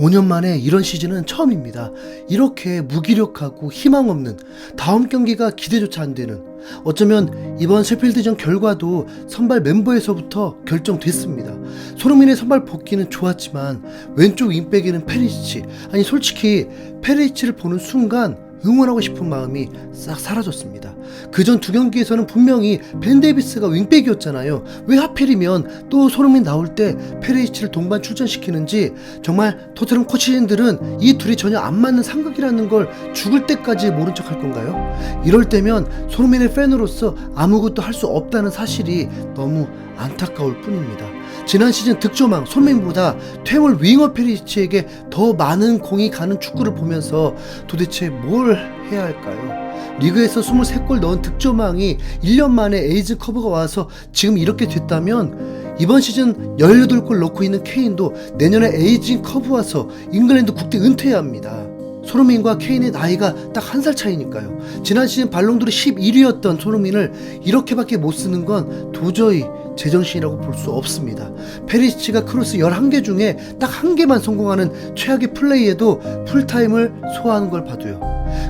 5년 만에 이런 시즌은 처음입니다. 이렇게 무기력하고 희망 없는, 다음 경기가 기대조차 안 되는, 어쩌면 이번 셰필드전 결과도 선발 멤버에서부터 결정됐습니다. 손흥민의 선발 복귀는 좋았지만 왼쪽 윙백에는 페리시치, 아니 솔직히 페리시치를 보는 순간 응원하고 싶은 마음이 싹 사라졌습니다. 그전 두 경기에서는 분명히 벤 데이비스가 윙백이었잖아요. 왜 하필이면 또 손흥민 나올 때 페리시치를 동반 출전시키는지, 정말 토트넘 코치진들은 이 둘이 전혀 안 맞는 삼각이라는 걸 죽을 때까지 모른 척 할 건가요? 이럴 때면 손흥민의 팬으로서 아무것도 할 수 없다는 사실이 너무 안타까울 뿐입니다. 지난 시즌 득점왕 손흥민보다 퇴물 윙어 페리시치에게 더 많은 공이 가는 축구를 보면서 도대체 뭘 해야 할까요? 리그에서 23골 넣은 득점왕이 1년 만에 에이즈 커브가 와서 지금 이렇게 됐다면, 이번 시즌 18골 넣고 있는 케인도 내년에 에이징 커브 와서 잉글랜드 국대 은퇴해야 합니다. 손흥민과 케인의 나이가 딱 한 살 차이니까요. 지난 시즌 발롱도르 11위였던 손흥민을 이렇게밖에 못 쓰는 건 도저히 제정신이라고 볼 수 없습니다. 페리시치가 크로스 11개 중에 딱 1개만 성공하는 최악의 플레이에도 풀타임을 소화하는 걸 봐도요.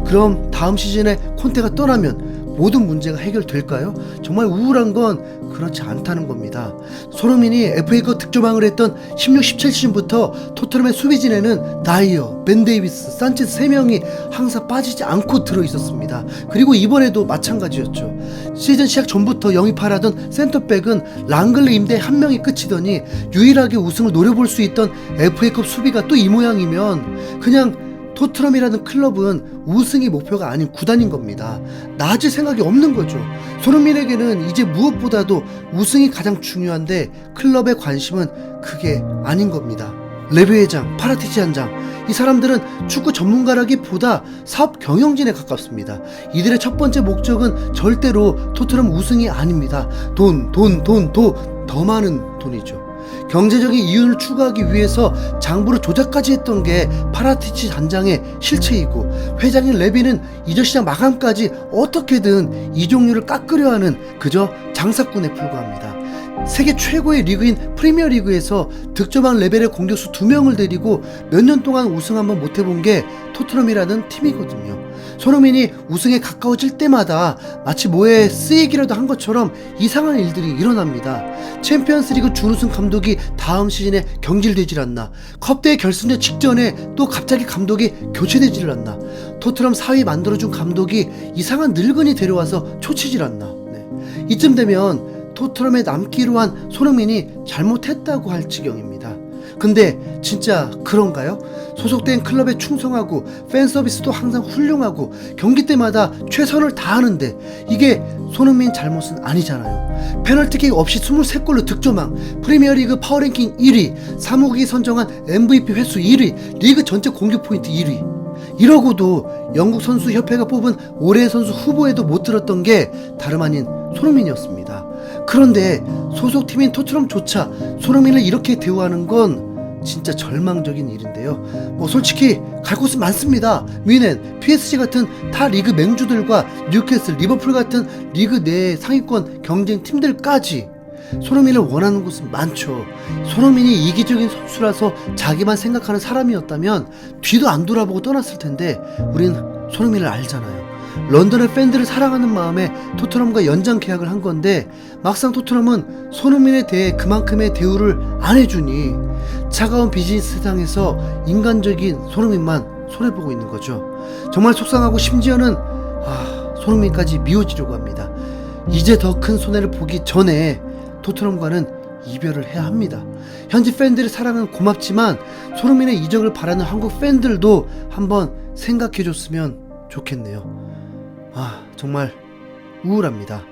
그럼 다음 시즌에 콘테가 떠나면 모든 문제가 해결될까요? 정말 우울한 건 그렇지 않다는 겁니다. 손흥민이 FA컵 득점왕을 했던 16-17 시즌부터 토트넘의 수비진에는 나이어, 벤 데이비스, 산체스 3명이 항상 빠지지 않고 들어있었습니다. 그리고 이번에도 마찬가지였죠. 시즌 시작 전부터 영입하라던 센터백은 랑글레 임대 1명이 끝이더니 유일하게 우승을 노려볼 수 있던 FA컵 수비가 또 이 모양이면 그냥 토트넘이라는 클럽은 우승이 목표가 아닌 구단인 겁니다. 나아질 생각이 없는 거죠. 손흥민에게는 이제 무엇보다도 우승이 가장 중요한데 클럽의 관심은 그게 아닌 겁니다. 레비 회장, 파라티치 한장, 이 사람들은 축구 전문가라기보다 사업 경영진에 가깝습니다. 이들의 첫 번째 목적은 절대로 토트넘 우승이 아닙니다. 더 많은 돈이죠. 경제적인 이윤을 추구하기 위해서 장부를 조작까지 했던 게 파라티치 단장의 실체이고, 회장인 레비는 이적 시장 마감까지 어떻게든 이적료를 깎으려 하는 그저 장사꾼에 불과합니다. 세계 최고의 리그인 프리미어리그에서 득점왕 레벨의 공격수 2명을 데리고 몇 년 동안 우승 한번 못해본 게 토트넘이라는 팀이거든요. 손흥민이 우승에 가까워질 때마다 마치 뭐에 쓰이기라도 한 것처럼 이상한 일들이 일어납니다. 챔피언스리그 준우승 감독이 다음 시즌에 경질되질 않나, 컵대회 결승전 직전에 또 갑자기 감독이 교체되질 않나, 토트넘 4위 만들어준 감독이 이상한 늙은이 데려와서 초치질 않나. 이쯤 되면 토트넘에 남기로 한 손흥민이 잘못했다고 할 지경입니다. 근데 진짜 그런가요? 소속된 클럽에 충성하고 팬 서비스도 항상 훌륭하고 경기 때마다 최선을 다하는데 이게 손흥민 잘못은 아니잖아요. 페널티킥 없이 23골로 득점왕, 프리미어리그 파워랭킹 1위, 사무국이 선정한 MVP 횟수 1위, 리그 전체 공격 포인트 1위. 이러고도 영국 선수 협회가 뽑은 올해의 선수 후보에도 못 들었던 게 다름 아닌 손흥민이었습니다. 그런데 소속팀인 토트넘조차 손흥민을 이렇게 대우하는 건 진짜 절망적인 일인데요. 솔직히 갈 곳은 많습니다. 뮌헨, PSG 같은 타 리그 맹주들과 뉴캐슬, 리버풀 같은 리그 내 상위권 경쟁 팀들까지 손흥민을 원하는 곳은 많죠. 손흥민이 이기적인 선수라서 자기만 생각하는 사람이었다면 뒤도 안 돌아보고 떠났을 텐데 우린 손흥민을 알잖아요. 런던의 팬들을 사랑하는 마음에 토트넘과 연장 계약을 한 건데 막상 토트넘은 손흥민에 대해 그만큼의 대우를 안 해주니 차가운 비즈니스 세상에서 인간적인 손흥민만 손해보고 있는 거죠. 정말 속상하고 심지어는 손흥민까지 미워지려고 합니다. 이제 더 큰 손해를 보기 전에 토트넘과는 이별을 해야 합니다. 현지 팬들의 사랑은 고맙지만 손흥민의 이적을 바라는 한국 팬들도 한번 생각해줬으면 좋겠네요. 정말 우울합니다.